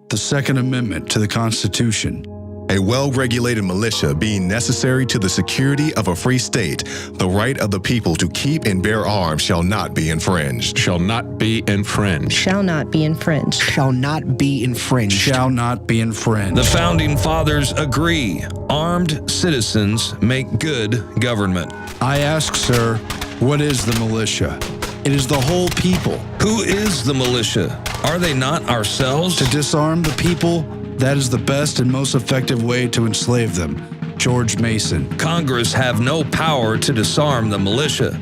The Second Amendment to the Constitution. A well-regulated militia being necessary to the security of a free state, the right of the people to keep and bear arms shall not be infringed. Shall not be infringed. Shall not be infringed. Shall not be infringed. Shall not be infringed. The Founding Fathers agree. Armed citizens make good government. I ask, sir, what is the militia? It is the whole people. Who is the militia? Are they not ourselves? To disarm the people, that is the best and most effective way to enslave them. George Mason. Congress have no power to disarm the militia.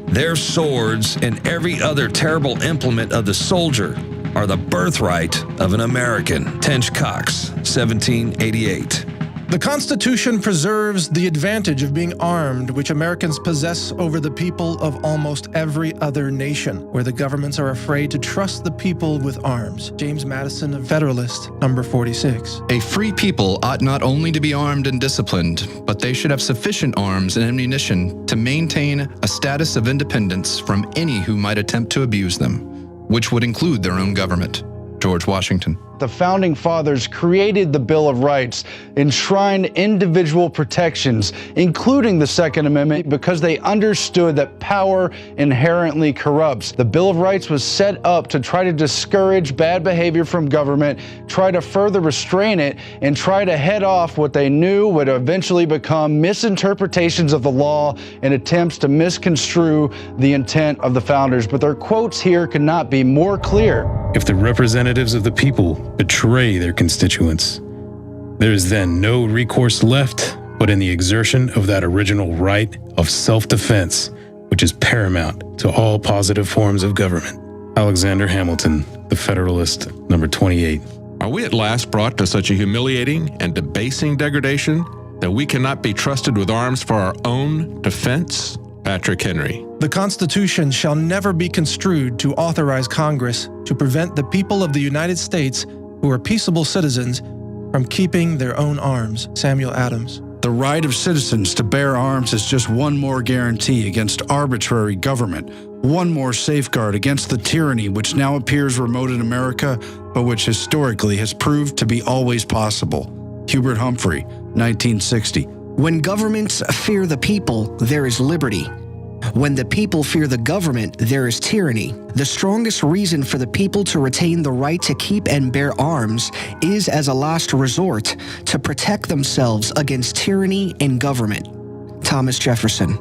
Their swords and every other terrible implement of the soldier are the birthright of an American. Tench Cox, 1788. The Constitution preserves the advantage of being armed, which Americans possess over the people of almost every other nation, where the governments are afraid to trust the people with arms. James Madison, Federalist, number 46. A free people ought not only to be armed and disciplined, but they should have sufficient arms and ammunition to maintain a status of independence from any who might attempt to abuse them, which would include their own government. George Washington. The Founding Fathers created the Bill of Rights, enshrined individual protections, including the Second Amendment, because they understood that power inherently corrupts. The Bill of Rights was set up to try to discourage bad behavior from government, try to further restrain it, and try to head off what they knew would eventually become misinterpretations of the law and attempts to misconstrue the intent of the founders. But their quotes here could not be more clear. If the representatives of the people betray their constituents, there is then no recourse left but in the exertion of that original right of self-defense, which is paramount to all positive forms of government. Alexander Hamilton, The Federalist, number 28. Are we at last brought to such a humiliating and debasing degradation that we cannot be trusted with arms for our own defense? Patrick Henry. The Constitution shall never be construed to authorize Congress to prevent the people of the United States, who are peaceable citizens, from keeping their own arms. Samuel Adams. The right of citizens to bear arms is just one more guarantee against arbitrary government, one more safeguard against the tyranny which now appears remote in America, but which historically has proved to be always possible. Hubert Humphrey, 1960. When governments fear the people, there is liberty. When the people fear the government, there is tyranny. The strongest reason for the people to retain the right to keep and bear arms is, as a last resort, to protect themselves against tyranny and government. Thomas Jefferson.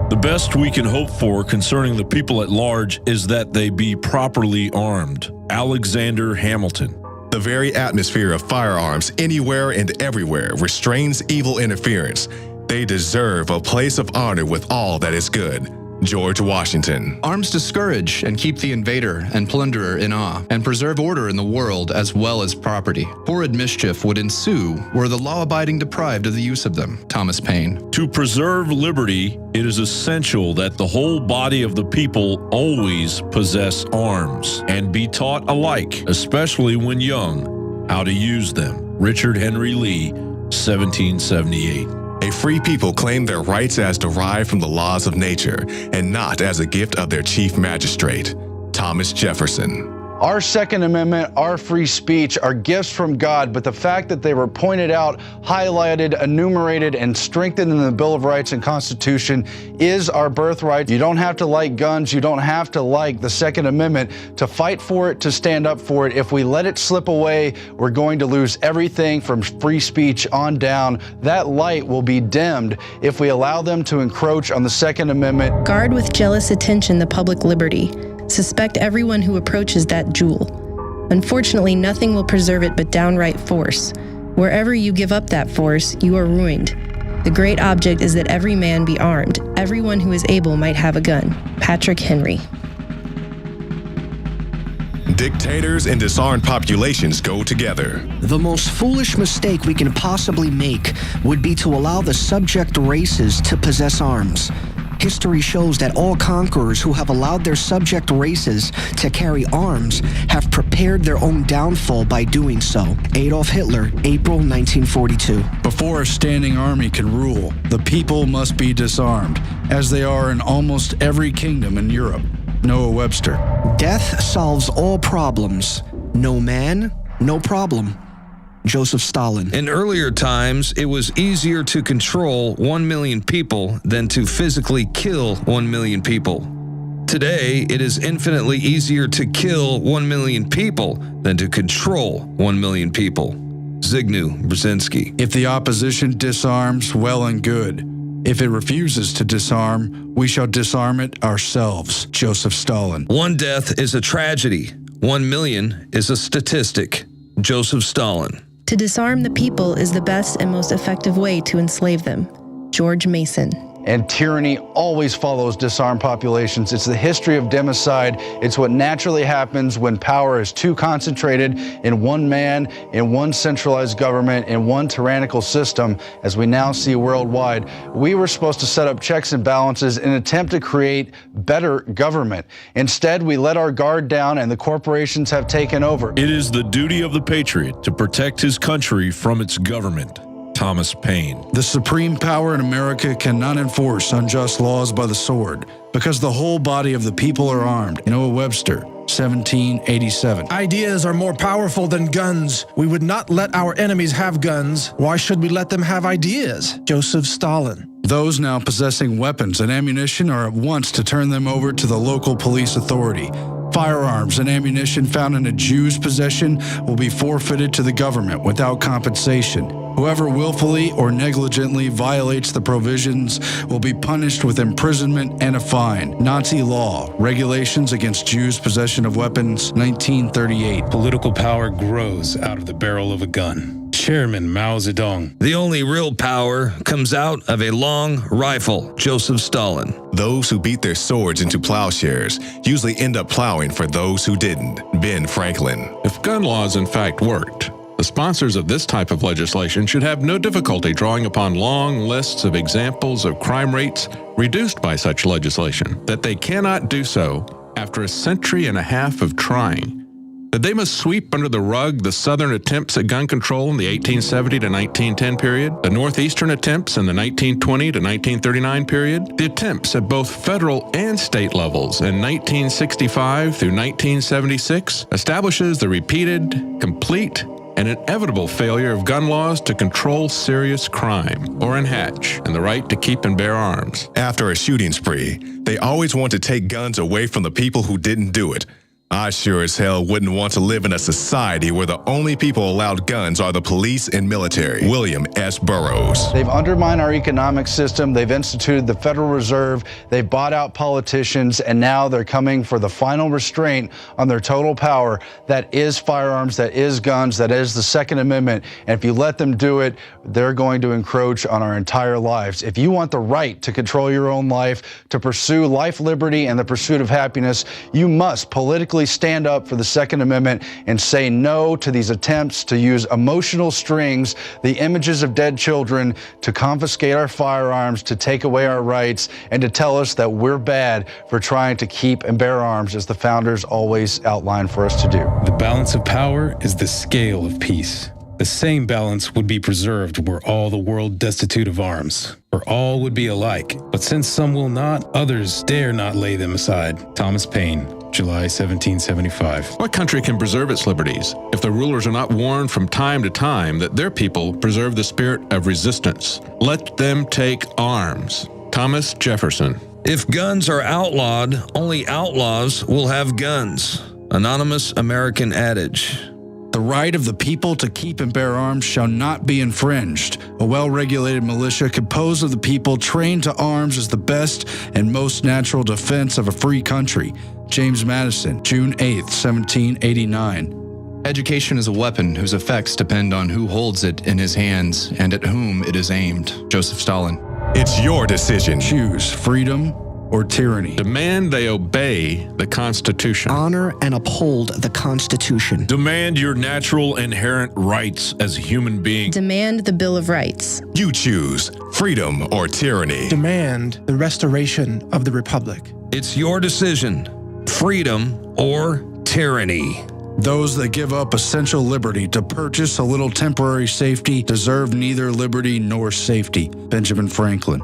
The best we can hope for concerning the people at large is that they be properly armed. Alexander Hamilton. The very atmosphere of firearms anywhere and everywhere restrains evil interference. They deserve a place of honor with all that is good. George Washington. Arms discourage and keep the invader and plunderer in awe, and preserve order in the world as well as property. Horrid mischief would ensue were the law-abiding deprived of the use of them. Thomas Paine. To preserve liberty, it is essential that the whole body of the people always possess arms and be taught alike, especially when young, how to use them. Richard Henry Lee, 1778. A free people claim their rights as derived from the laws of nature and not as a gift of their chief magistrate. Thomas Jefferson. Our Second Amendment, our free speech are gifts from God, but the fact that they were pointed out, highlighted, enumerated, and strengthened in the Bill of Rights and Constitution is our birthright. You don't have to like guns. You don't have to like the Second Amendment to fight for it, to stand up for it. If we let it slip away, we're going to lose everything from free speech on down. That light will be dimmed if we allow them to encroach on the Second Amendment. Guard with jealous attention the public liberty. Suspect everyone who approaches that jewel. Unfortunately, nothing will preserve it but downright force. Wherever you give up that force, you are ruined. The great object is that every man be armed. Everyone who is able might have a gun. Patrick Henry. Dictators and disarmed populations go together. The most foolish mistake we can possibly make would be to allow the subject races to possess arms. History shows that all conquerors who have allowed their subject races to carry arms have prepared their own downfall by doing so. Adolf Hitler, April 1942. Before a standing army can rule, the people must be disarmed, as they are in almost every kingdom in Europe. Noah Webster. Death solves all problems. No man, No problem. Joseph Stalin. In earlier times, it was easier to control 1 million people than to physically kill 1 million people. Today, it is infinitely easier to kill 1 million people than to control 1 million people. Zygmunt Brzezinski. If the opposition disarms, well and good. If it refuses to disarm, we shall disarm it ourselves. Joseph Stalin. One death is a tragedy. 1 million is a statistic. Joseph Stalin. To disarm the people is the best and most effective way to enslave them. George Mason. And tyranny always follows disarmed populations. It's the history of democide. It's what naturally happens when power is too concentrated in one man, in one centralized government, in one tyrannical system, as we now see worldwide. We were supposed to set up checks and balances in an attempt to create better government. Instead, we let our guard down and the corporations have taken over. It is the duty of the patriot to protect his country from its government. Thomas Paine. The supreme power in America cannot enforce unjust laws by the sword, because the whole body of the people are armed. Noah Webster, 1787. Ideas are more powerful than guns. We would not let our enemies have guns. Why should we let them have ideas? Joseph Stalin. Those now possessing weapons and ammunition are at once to turn them over to the local police authority. Firearms and ammunition found in a Jew's possession will be forfeited to the government without compensation. Whoever willfully or negligently violates the provisions will be punished with imprisonment and a fine. Nazi law, regulations against Jews' possession of weapons, 1938. Political power grows out of the barrel of a gun. Chairman Mao Zedong. The only real power comes out of a long rifle. Joseph Stalin. Those who beat their swords into plowshares usually end up plowing for those who didn't. Ben Franklin. If gun laws in fact worked, the sponsors of this type of legislation should have no difficulty drawing upon long lists of examples of crime rates reduced by such legislation. That they cannot do so after a century and a half of trying. That they must sweep under the rug the Southern attempts at gun control in the 1870 to 1910 period, the Northeastern attempts in the 1920 to 1939 period, the attempts at both federal and state levels in 1965 through 1976 establishes the repeated, complete, and inevitable failure of gun laws to control serious crime, Orrin Hatch, and the right to keep and bear arms. After a shooting spree, they always want to take guns away from the people who didn't do it. I sure as hell wouldn't want to live in a society where the only people allowed guns are the police and military. William S. Burroughs. They've undermined our economic system. They've instituted the Federal Reserve. They've bought out politicians, and now they're coming for the final restraint on their total power. That is firearms, that is guns, that is the Second Amendment. And if you let them do it, they're going to encroach on our entire lives. If you want the right to control your own life, to pursue life, liberty, and the pursuit of happiness, you must politically stand up for the Second Amendment and say no to these attempts to use emotional strings, the images of dead children, to confiscate our firearms, to take away our rights, and to tell us that we're bad for trying to keep and bear arms, as the founders always outlined for us to do. The balance of power is the scale of peace. The same balance would be preserved were all the world destitute of arms, for all would be alike. But since some will not, others dare not lay them aside. Thomas Paine, July 1775. What country can preserve its liberties if the rulers are not warned from time to time that their people preserve the spirit of resistance? Let them take arms. Thomas Jefferson. If guns are outlawed, only outlaws will have guns. Anonymous American adage. The right of the people to keep and bear arms shall not be infringed. A well-regulated militia composed of the people trained to arms is the best and most natural defense of a free country. James Madison, June 8, 1789. Education is a weapon whose effects depend on who holds it in his hands and at whom it is aimed. Joseph Stalin. It's your decision. Choose freedom or tyranny. Demand they obey the Constitution. Honor and uphold the Constitution. Demand your natural inherent rights as a human being. Demand the Bill of Rights. You choose freedom or tyranny. Demand the restoration of the Republic. It's your decision. Freedom or tyranny. Those that give up essential liberty to purchase a little temporary safety deserve neither liberty nor safety. Benjamin Franklin.